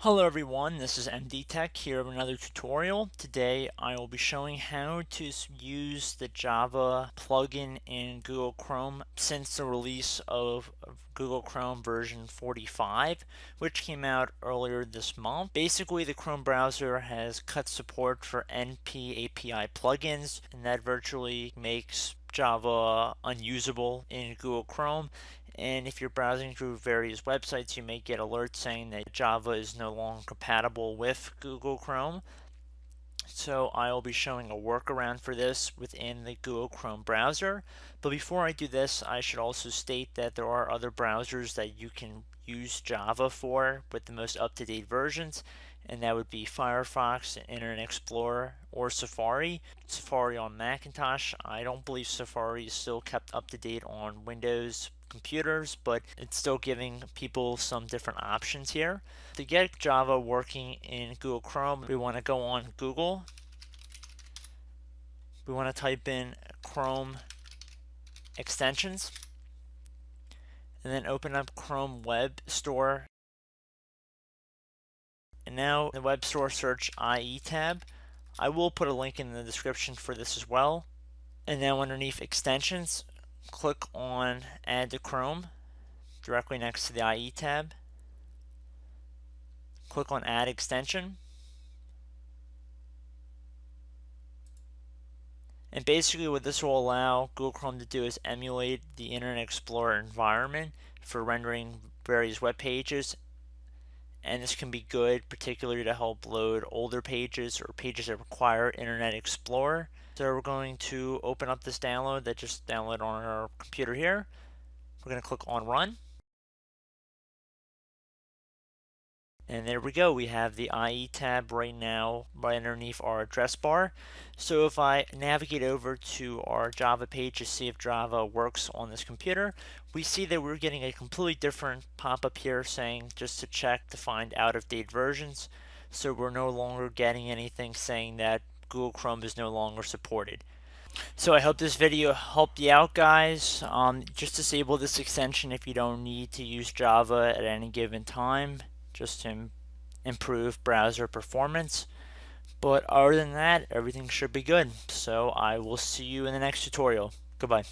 Hello everyone, this is MD Tech here with another tutorial. Today I will be showing how to use the Java plugin in Google Chrome since the release of Google Chrome version 45, which came out earlier this month. Basically, the Chrome browser has cut support for NP API plugins, and that virtually makes Java unusable in Google Chrome. And if you're browsing through various websites, you may get alerts saying that Java is no longer compatible with Google Chrome. So I will be showing a workaround for this within the Google Chrome browser. But before I do this, I should also state that there are other browsers that you can use Java for with the most up-to-date versions, and that would be Firefox, Internet Explorer, or Safari. Safari on Macintosh. I don't believe Safari is still kept up to date on Windows computers, but it's still giving people some different options here. To get Java working in Google Chrome, we want to go on Google. We want to type in Chrome extensions, and then open up Chrome Web Store. And now in the Web Store, search IE tab. I will put a link in the description for this as well. And now underneath extensions, click on Add to Chrome directly next to the IE tab. Click on Add Extension. And basically what this will allow Google Chrome to do is emulate the Internet Explorer environment for rendering various web pages. And this can be good, particularly to help load older pages or pages that require Internet Explorer. So we're going to open up this download that just downloaded on our computer here. We're going to click on Run. And there we go, we have the IE tab right now right underneath our address bar. So if I navigate over to our Java page to see if Java works on this computer, we see that we're getting a completely different pop-up here saying just to check to find out-of-date versions. So we're no longer getting anything saying that Google Chrome is no longer supported. So I hope this video helped you out, guys. Just disable this extension if you don't need to use Java at any given time, just to improve browser performance. But other than that, everything should be good. So I will see you in the next tutorial. Goodbye.